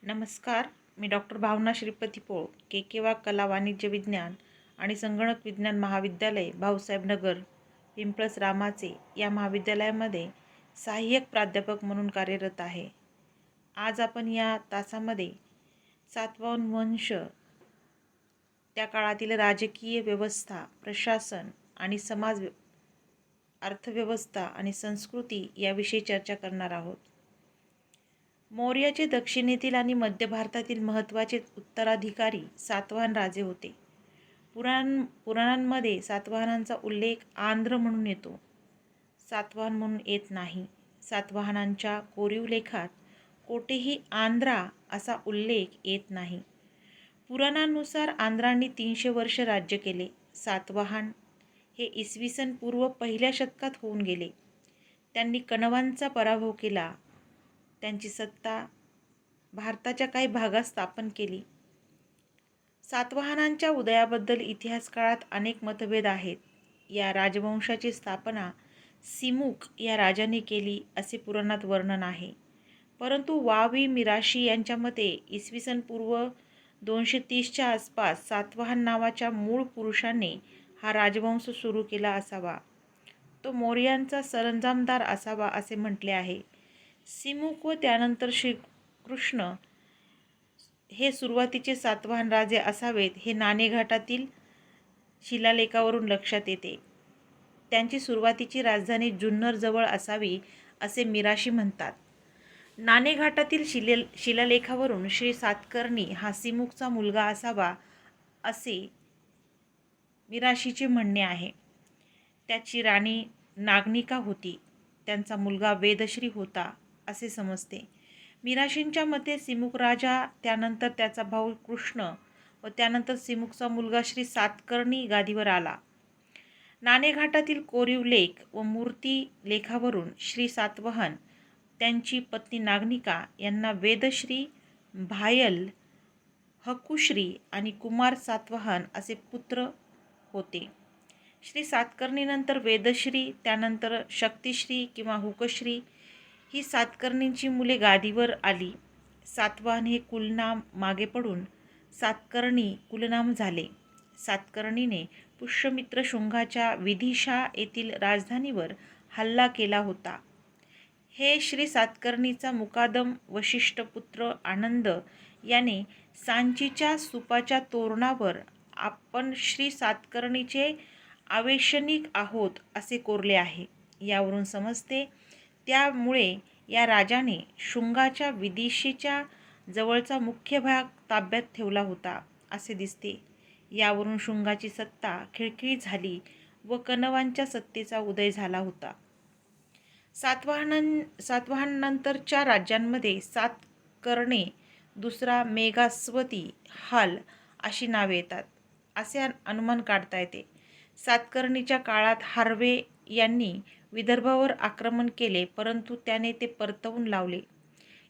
नमस्कार. मी डॉक्टर भावना श्रीपती पोळ, के कला वाणिज्य विज्ञान आणि संगणक विज्ञान महाविद्यालय, भाऊसाहेब नगर, पिंपळस रामाचे या महाविद्यालयामध्ये सहाय्यक प्राध्यापक म्हणून कार्यरत आहे. आज आपण या तासामध्ये सातवाहन वंश, त्या काळातील राजकीय व्यवस्था, प्रशासन आणि अर्थव्यवस्था आणि संस्कृती याविषयी चर्चा करणार आहोत. मौर्याचे दक्षिणेतील आणि मध्य भारतातील महत्त्वाचे उत्तराधिकारी सातवाहन राजे होते. पुराणांमध्ये सातवाहनांचा उल्लेख आंध्र म्हणून येतो, सातवाहन म्हणून येत नाही. सातवाहनांच्या कोरीव लेखात कोठेही आंध्रा असा उल्लेख येत नाही. पुराणानुसार आंध्रांनी 300 वर्ष राज्य केले. सातवाहन हे इसवी सन पूर्व 1ल्या शतकात होऊन गेले. त्यांनी कणवांचा पराभव केला. त्यांची सत्ता भारताच्या काही भागात स्थापन केली. सातवाहनांच्या उदयाबद्दल इतिहासकाळात अनेक मतभेद आहेत. या राजवंशाची स्थापना सिमुक या राजाने केली असे पुराणात वर्णन आहे, परंतु वावी मिराशी यांच्या मते इसवी सन पूर्व 230च्या आसपास सातवाहन नावाच्या मूळ पुरुषाने हा राजवंश सुरू केला असावा. तो मौर्यांचा सरंजामदार असावा असे म्हटले आहे. सिमुक व त्यानंतर श्रीकृष्ण हे सुरुवातीचे सातवाहन राजे असावेत हे नाणेघाटातील शिलालेखावरून लक्षात येते. त्यांची सुरुवातीची राजधानी जुन्नर जवळ असावी असे मिराशी म्हणतात. नाणेघाटातील शिलालेखावरून श्री सातकर्णी हा सिमुकचा मुलगा असावा असे मिराशीचे म्हणणे आहे. त्याची राणी नागनिका होती. त्यांचा मुलगा वेदश्री होता असे समजते. मिराशींच्या मते सिमुक राजा, त्यानंतर त्याचा भाऊ कृष्ण व त्यानंतर सिमुकचा मुलगा श्री सातकर्णी गादीवर आला. नाणेघाटातील कोरीव लेख व मूर्ती लेखावरून श्री सातवाहन, त्यांची पत्नी नागनिका यांना वेदश्री, भायल, हकुश्री आणि कुमार सातवाहन असे पुत्र होते. श्री सातकर्णीनंतर वेदश्री, त्यानंतर शक्तिश्री किंवा हुकश्री ही सातकर्णींची मुले गादीवर आली. सातवाहन हे कुलनाम मागे पडून सातकर्णी कुलनाम झाले. सातकर्णीने पुष्यमित्र शुंगाच्या विदिशा येथील राजधानीवर हल्ला केला होता. हे श्री सातकर्णीचा मुकादम वशिष्ठ पुत्र आनंद याने सांचीच्या स्तूपाच्या तोरणावर आपण श्री सातकर्णीचे आवेशनिक आहोत असे कोरले आहे. यावरून समजते त्यामुळे या राजाने शुंगाच्या विदिशेच्या जवळचा मुख्य भाग ताब्यात ठेवला होता असे दिसते. यावरून शुंगाची सत्ता खिळखिळीत झाली व कणवांच्या सत्तेचा उदय झाला होता. सातवाहनानंतरच्या राज्यांमध्ये सातकर्णे, दुसरा मेघास्वती, हाल अशी नावे येतात असे अनुमान काढता येते. सातकर्णीच्या काळात हार्वे यांनी विदर्भावर आक्रमण केले, परंतु त्याने ते परतवून लावले.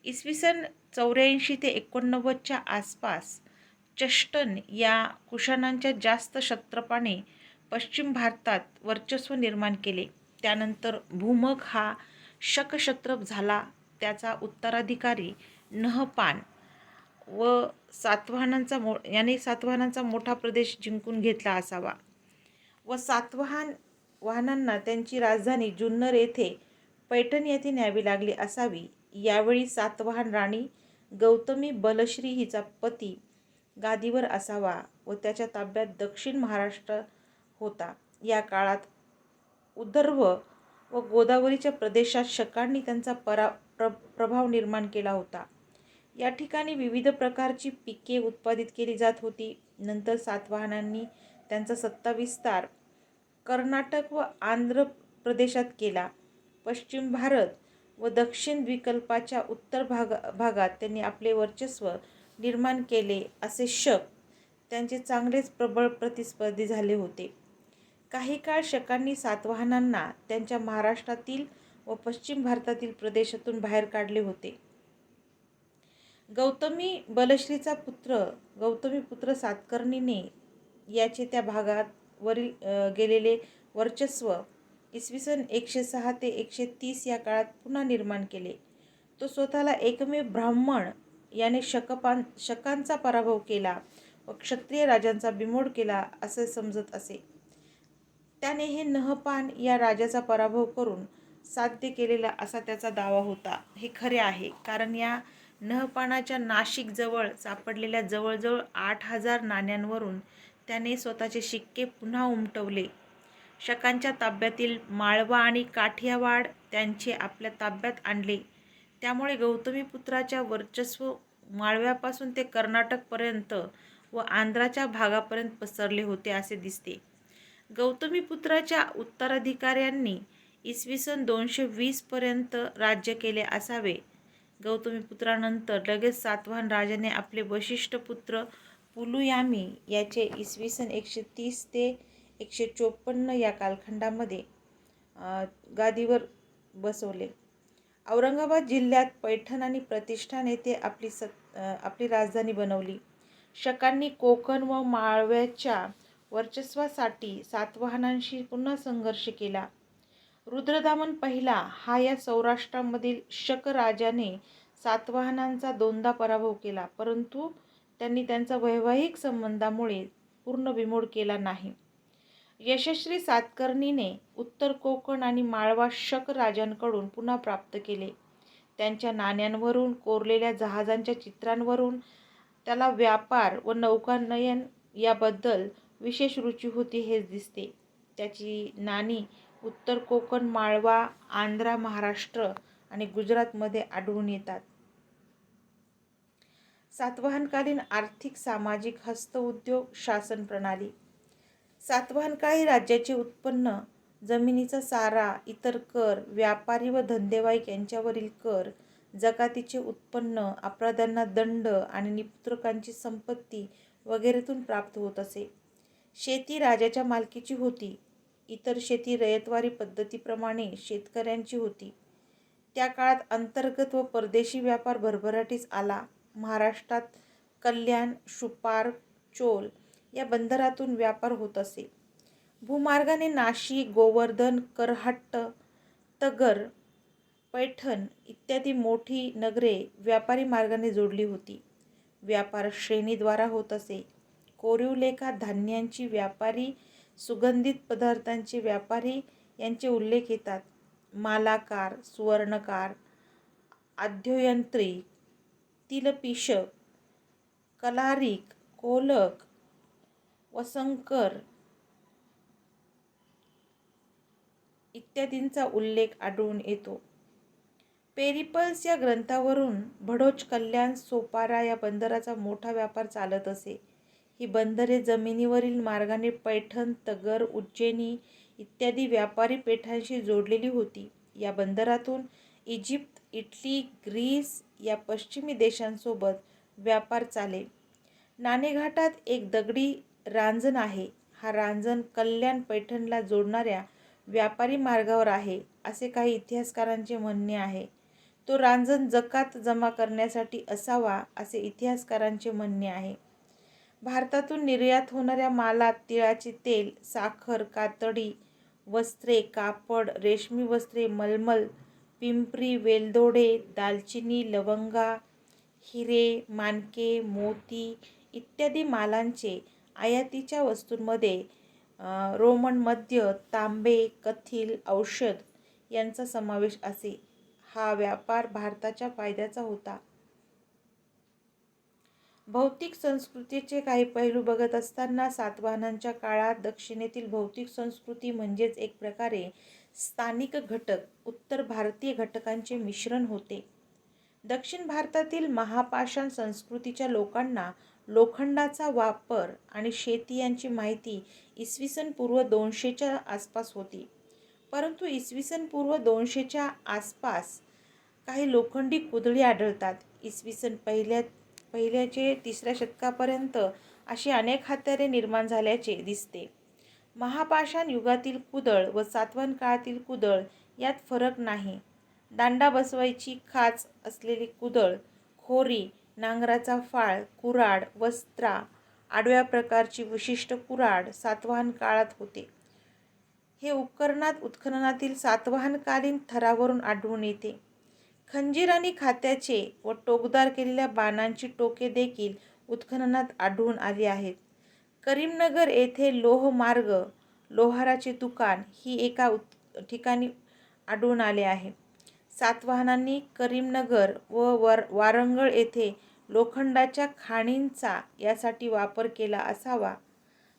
इसवी सन 84 ते 89च्या आसपास चष्टन या कुशाणांच्या जास्त क्षत्रपाने पश्चिम भारतात वर्चस्व निर्माण केले. त्यानंतर भूमक हा शकक्षत्रप झाला. त्याचा उत्तराधिकारी नहपान व सातवाहनांचा मोठा प्रदेश जिंकून घेतला असावा व सातवाहनांना त्यांची राजधानी जुन्नर येथे पैठण येथे न्यावी लागली असावी. यावेळी सातवाहन राणी गौतमी बलश्री हिचा पती गादीवर असावा व त्याच्या ताब्यात दक्षिण महाराष्ट्र होता. या काळात उर्ध्व व गोदावरीच्या प्रदेशात शकांनी त्यांचा प्रभाव निर्माण केला होता. या ठिकाणी विविध प्रकारची पिके उत्पादित केली जात होती. नंतर सातवाहनांनी त्यांचा सत्ता विस्तार कर्नाटक व आंध्र प्रदेशात केला. पश्चिम भारत व दक्षिण द्वीपकल्पाच्या उत्तर भागात त्यांनी आपले वर्चस्व निर्माण केले असे शक त्यांचे चांगलेच प्रबळ प्रतिस्पर्धी झाले होते. काही काळ शकांनी सातवाहनांना त्यांच्या महाराष्ट्रातील व पश्चिम भारतातील प्रदेशातून बाहेर काढले होते. गौतमी बलश्रीचा गौतमीपुत्र सातकर्णीने याचे त्या भागात वरील गेलेले वर्चस्व इसवी सन 106 ते 130 या काळात पुन्हा निर्माण केले. तो स्वतःला एकमेव ब्राह्मण याने शकांचा पराभव केला व क्षत्रिय राजांचा बिमोड केला असे समजत असे. त्याने हे नहपान या राजाचा पराभव करून साध्य केलेला असा त्याचा दावा होता. हे खरे आहे, कारण या नहपानाच्या नाशिक जवळ सापडलेल्या जवळजवळ 8,000 नाण्यांवरून त्याने स्वतःचे शिक्के पुन्हा उमटवले. शकांच्या ताब्यातील माळवा आणि काठियावाड त्यांचे आपल्या ताब्यात आणले. त्यामुळे गौतमीपुत्राच्या वर्चस्व माळव्यापासून ते कर्नाटकपर्यंत व आंध्राच्या भागापर्यंत पसरले होते असे दिसते. गौतमीपुत्राच्या उत्तराधिकाऱ्यांनी इसवी सन 220 पर्यंत राज्य केले असावे. गौतमीपुत्रानंतर लगेच सातवाहन राजाने आपले वशिष्ठ पुत्र पुलुयामी याचे इसवी सन 130 ते 154 या कालखंडामध्ये गादीवर बसवले. औरंगाबाद जिल्ह्यात पैठण आणि प्रतिष्ठान येथे आपली राजधानी बनवली. शकांनी कोकण व माळव्याच्या वर्चस्वासाठी सातवाहनांशी पुन्हा संघर्ष केला. रुद्रदामन पहिला हा या सौराष्ट्रामधील शक राजाने सातवाहनांचा दोनदा पराभव केला, परंतु त्यांनी त्यांचा वैवाहिक संबंधामुळे पूर्ण बिमोड केला नाही. यशस्वी सातकर्णीने उत्तर कोकण आणि माळवा शक राजांकडून पुन्हा प्राप्त केले. त्यांच्या नाण्यांवरून कोरलेल्या जहाजांच्या चित्रांवरून त्याला व्यापार व नौकानयन याबद्दल विशेष रुची होती हेच दिसते. त्याची नाणी उत्तर कोकण, माळवा, आंध्र, महाराष्ट्र आणि गुजरातमध्ये आढळून येतात. सातवाहनकालीन आर्थिक सामाजिक हस्तउद्योग शासन प्रणाली. सातवाहनकाळी राज्याचे उत्पन्न, जमिनीचा सारा, इतर कर, व्यापारी व धंदेवाईक यांच्यावरील कर, जकातीचे उत्पन्न, अपराध्यांना दंड आणि निपुत्रकांची संपत्ती वगैरेतून प्राप्त होत असे. शेती राजाच्या मालकीची होती. इतर शेती रयतवारी पद्धतीप्रमाणे शेतकऱ्यांची होती. त्या काळात अंतर्गत व परदेशी व्यापार भरभराटीस आला. महाराष्ट्रात कल्याण, शुपार, चोल या बंदरातून व्यापार होत असे. भूमार्गाने नाशिक, गोवर्धन, करहट्ट, तगर, पैठण इत्यादी मोठी नगरे व्यापारी मार्गाने जोडली होती. व्यापार श्रेणीद्वारा होत असे. कोरीव लेखात धान्यांची व्यापारी, सुगंधित पदार्थांचे व्यापारी यांचे उल्लेख येतात. मालाकार, सुवर्णकार, आद्योयंत्रिक, तिलपिषक, कलारिक, कोलक, वसंकर इत्यादींचा उल्लेख आढळून येतो. पेरिपल्स या ग्रंथावरून भडोच, कल्याण, सोपारा या बंदराचा मोठा व्यापार चालत असे. ही बंदरे जमिनीवरील मार्गाने पैठण, तगर, उज्जैनी इत्यादी व्यापारी पेठांशी जोडलेली होती. या बंदरातून इजिप्त, इटली, ग्रीस या पश्चिमी देशांसोबत व्यापार चाले. नाणेघाटात एक दगडी रांजण आहे. हा रांजण कल्याण पैठणला जोडणाऱ्या व्यापारी मार्गावर आहे असे काही इतिहासकारांचे म्हणणे आहे. तो रांजण जकात जमा करण्यासाठी असावा असे इतिहासकारांचे म्हणणे आहे. भारतातून निर्यात होणाऱ्या मालात तिळाचे तेल, साखर, कातडी, वस्त्रे, कापड, रेशमी वस्त्रे, मलमल, पिंपरी, वेलदोडे, दालचिनी, लवंगा, हिरे, माणके, मोती इत्यादी मालांचे आयातीच्या वस्तूंमध्ये रोमन मद्य, तांबे, कथील, औषध यांचा समावेश असे. हा व्यापार भारताच्या फायद्याचा होता. भौतिक संस्कृतीचे काही पैलू बघत असताना सातवाहनांच्या काळात दक्षिणेतील भौतिक संस्कृती म्हणजेच एक प्रकारे स्थानिक घटक, उत्तर भारतीय घटकांचे मिश्रण होते. दक्षिण भारतातील महापाषाण संस्कृतीच्या लोकांना लोखंडाचा वापर आणि शेती यांची माहिती इसवी सन पूर्व 200च्या आसपास होती. परंतु इसवी सन पूर्व 200च्या आसपास काही लोखंडी कुदळी आढळतात. इसवी सन पहिल्याचे 3ऱ्या शतकापर्यंत अशी अनेक हत्यारे निर्माण झाल्याचे दिसते. महापाषाण युगातील कुदळ व सातवाहन काळातील कुदळ यात फरक नाही. दांडा बसवायची खाच असलेली कुदळ, खोरी, नांगराचा फाळ, कुऱ्हाड, वस्त्रा, आडव्या प्रकारची विशिष्ट कुऱ्हाड सातवाहन काळात होते. हे उपकरणात उत्खननातील सातवाहनकालीन थरावरून आढळून येते. खंजीर आणि खात्याचे व टोकदार केलेल्या बाणांची टोके देखील उत्खननात आढळून आली आहेत. करीमनगर येथे लोहमार्ग लोहाराचे दुकान ही एका ठिकाणी आढळून आले आहे. सातवाहनांनी करीमनगर व वारंगळ येथे लोखंडाच्या खाणींचा यासाठी वापर केला असावा.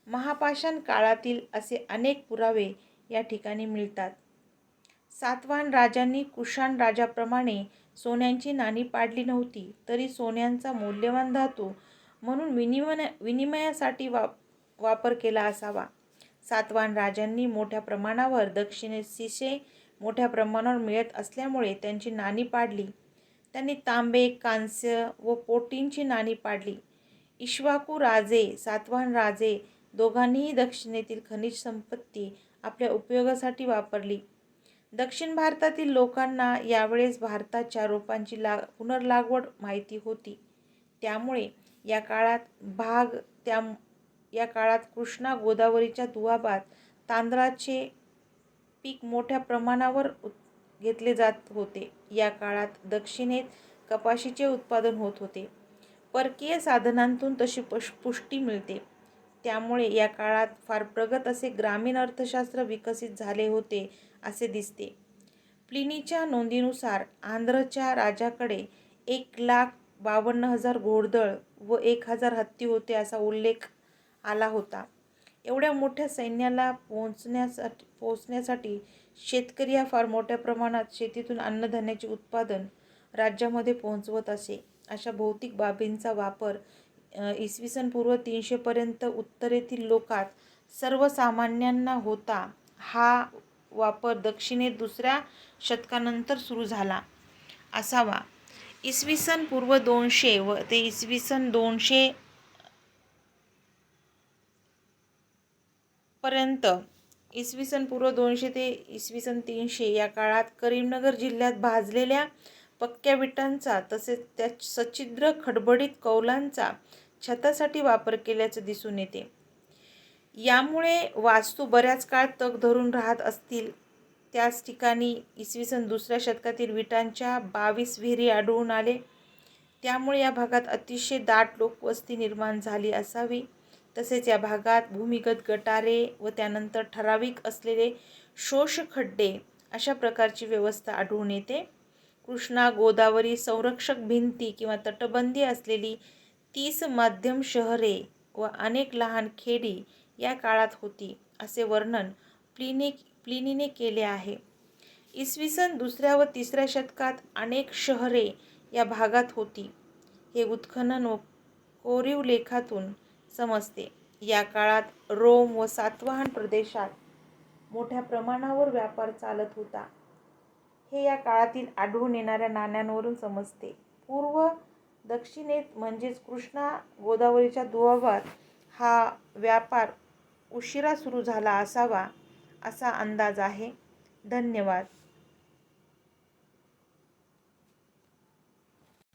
महापाषाण काळातील असे अनेक पुरावे या ठिकाणी मिळतात. सातवाहन राजांनी कुशाण राजाप्रमाणे सोन्यांची नाणी पाडली नव्हती, तरी सोन्यांचा मौल्यवान धातू म्हणून विनिमयासाठी वापर केला असावा. सातवाहन राजांनी मोठ्या प्रमाणावर दक्षिणेत शिसे मोठ्या प्रमाणावर मिळत असल्यामुळे त्यांची नाणी पाडली. त्यांनी तांबे, कांस्य व पोटींची नाणी पाडली. इक्ष्वाकू राजे, सातवाहन राजे दोघांनीही दक्षिणेतील खनिज संपत्ती आपल्या उपयोगासाठी वापरली. दक्षिण भारतातील लोकांना यावेळेस भारताच्या रोपांची पुनर्लागवड माहिती होती. त्यामुळे या काळात कृष्णा गोदावरीच्या दुआबात तांदळाचे पीक मोठ्या प्रमाणावर घेतले जात होते. या काळात दक्षिणेत कपाशीचे उत्पादन होत होते. परकीय साधनांतून तशी पुष्टी मिळते. त्यामुळे या काळात फार प्रगत असे ग्रामीण अर्थशास्त्र विकसित झाले होते असे दिसते. प्लिनीच्या नोंदीनुसार आंध्रच्या राजाकडे 1,52,000 घोडदळ व 1,000 हत्ती होते असा उल्लेख आला होता. एवढ्या मोठ्या सैन्याला पोहोचण्यासाठी शेतकरी हा फार मोठ्या प्रमाणात शेतीतून अन्नधान्याचे उत्पादन राज्यामध्ये पोहोचवत असे. अशा भौतिक बाबींचा वापर इसवी सन पूर्व 300 पर्यंत उत्तरेतील लोकात सर्वसामान्यांना होता. हा वापर दक्षिणेत दुसऱ्या शतकानंतर सुरू झाला असावा. इसवी सन पूर्व 200 ते इसवी सन 200 पर्यंत, इसवी सन पूर्व 200 ते इसवी सन 300 या काळात करीमनगर जिल्ह्यात भाजलेल्या पक्क्या विटांचा तसेच त्या सच्छिद्र खडबडीत कौलांचा छतासाठी वापर केल्याचे दिसून येते. यामुळे वास्तू बऱ्याच काळ तग धरून राहत असतील. त्याच ठिकाणी इसवी सन दुसऱ्या शतकातील विटांच्या 22 विहिरी आढळून आले. त्यामुळे या भागात अतिशय दाट लोकवस्ती निर्माण झाली असावी. तसेच या भागात भूमिगत गटारे व त्यानंतर ठराविक असलेले शोषखड्डे अशा प्रकारची व्यवस्था आढळून येते. कृष्णा गोदावरी संरक्षक भिंती किंवा तटबंदी असलेली 30 मध्यम शहरे व अनेक लहान खेडी या काळात होती असे वर्णन प्लिनीने केले आहे. इसवी सन दुसऱ्या व तिसऱ्या शतकात अनेक शहरे या भागात होती हे उत्खनन व कोरीव लेखातून समजते. या काळात रोम व सातवाहन प्रदेशात मोठ्या प्रमाणावर व्यापार चालत होता हे या काळातील आढळून येणाऱ्या नाण्यांवरून समजते. पूर्व दक्षिणेत म्हणजेच कृष्णा गोदावरीच्या दुआबात हा व्यापार उशिरा सुरू झाला असावा असा अंदाज आहे. धन्यवाद.